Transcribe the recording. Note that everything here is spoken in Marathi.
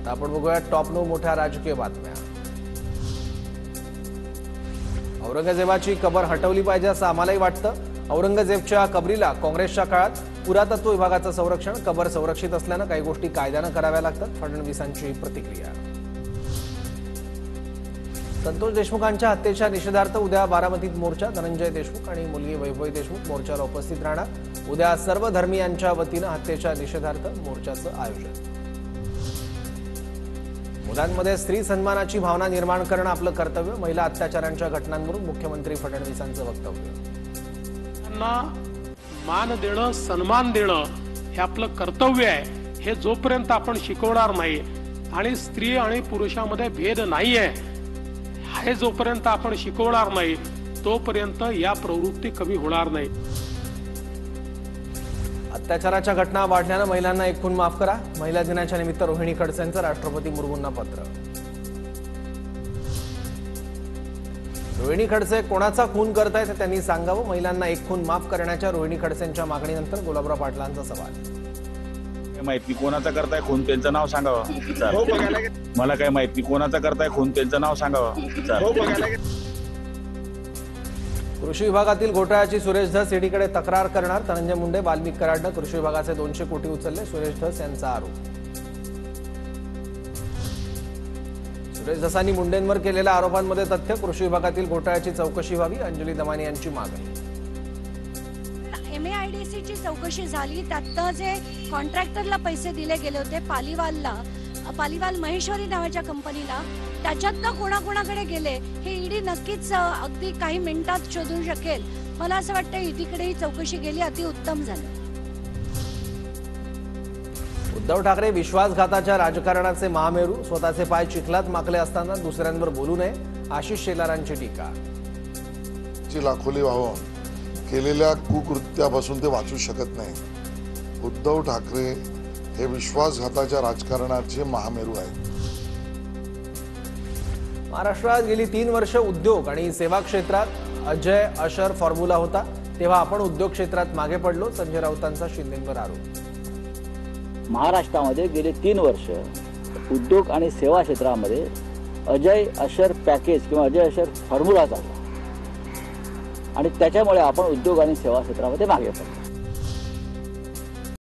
आपण बघूया टॉप 9 मोठ्या राजकीय बातम्या। औरंगजेबाची कबर हटवली पाहिजे असं आम्हालाही वाटतं। औरंगजेबच्या कबरीला काँग्रेसच्या काळात पुरातत्व विभागाचं संरक्षण, कबर संरक्षित असल्यानं काही गोष्टी कायद्यानं कराव्या लागतात, फडणवीसांची प्रतिक्रिया। संतोष देशमुखांच्या हत्येच्या निषेधार्थ उद्या बारामतीत मोर्चा, धनंजय देशमुख आणि मुलगी वैभवी देशमुख मोर्चाला उपस्थित राहणार। उद्या सर्व धर्मीयांच्या वतीनं हत्येच्या निषेधार्थ मोर्चाचं आयोजन। मुलांमध्ये स्त्री सन्मानाची भावना निर्माण करणं आपलं कर्तव्य, महिला अत्याचारांच्या घटनांवरून मुख्यमंत्री फडणवीसांचं वक्तव्य। त्यांना मान देणं, सन्मान देणं हे आपलं कर्तव्य आहे। हे जोपर्यंत आपण शिकवणार नाही आणि स्त्री आणि पुरुषामध्ये भेद नाहीये हे जोपर्यंत आपण शिकवणार नाही तोपर्यंत या प्रवृत्ती कमी होणार नाही। अत्याचाराच्या घटना वाढल्यानं महिलांना एक खून माफ करा, महिला दिनाच्या निमित्त रोहिणी खडसेंचं राष्ट्रपती मुर्मूंना पत्र। रोहिणी खडसे कोणाचा खून करतायत हे त्यांनी सांगावं, महिलांना एक खून माफ करण्याच्या रोहिणी खडसेंच्या मागणीनंतर गुलाबराव पाटलांचा सवाल। माहिती कोणाचा करताय खून त्यांचं नाव सांगावं। मला काय माहिती कोणाचा करताय खून त्यांचं नाव सांगावं। कृषी विभागातील घोटाळ्याची सुरेश धस ईडीकडे तक्रार करणार, धनंजय मुंडे वाल्मिक कराडनं कृषी विभागाचे 200 कोटी उचलले, सुरेश धस यांचा आरोप। सुरेश धसांनी मुंडेंवर केलेल्या आरोपांमध्ये तथ्य, कृषी विभागातील घोटाळ्याची चौकशी व्हावी, अंजली दमानी यांची मागणी। MAIDCची चौकशी झाली, त्यात जे कॉन्ट्रॅक्टरला पैसे दिले गेले होते पालिवाल महेश्वरी नावाच्या कंपनीला, त्याच्यातनं कोणाकोणाकडे गेले हे ईडी नक्कीच अगदी काही मिनिटात शोधू शकेल। मला असं वाटतं ईडीकडे ही चौकशी गेली, अतिउत्तम झालं। उद्धव ठाकरे विश्वासघाताच्या राजकारणाचे महामेरू, स्वतःचे पाय चिखलात माकले असताना दुसऱ्यांवर बोलू नये, आशिष शेलारांची टीका। लाखोली व्हावं, केलेल्या कुकृत्यापासून ते वाचू शकत नाही। उद्धव ठाकरे हे विश्वासघाताच्या राजकारणाचे महामेरू आहेत। महाराष्ट्रात गेली 3 वर्ष उद्योग आणि सेवा क्षेत्रात अजय अशर फॉर्म्युला होता, तेव्हा आपण उद्योग क्षेत्रात मागे पडलो, संजय राऊतांचा शिंदेंवर आरोप। महाराष्ट्रामध्ये गेले 3 वर्ष उद्योग आणि सेवा क्षेत्रामध्ये अजय अशर पॅकेज किंवा अजय अशर फॉर्म्युला चालला आणि त्याच्यामुळे आपण उद्योग आणि सेवा क्षेत्रामध्ये मागे पडलो।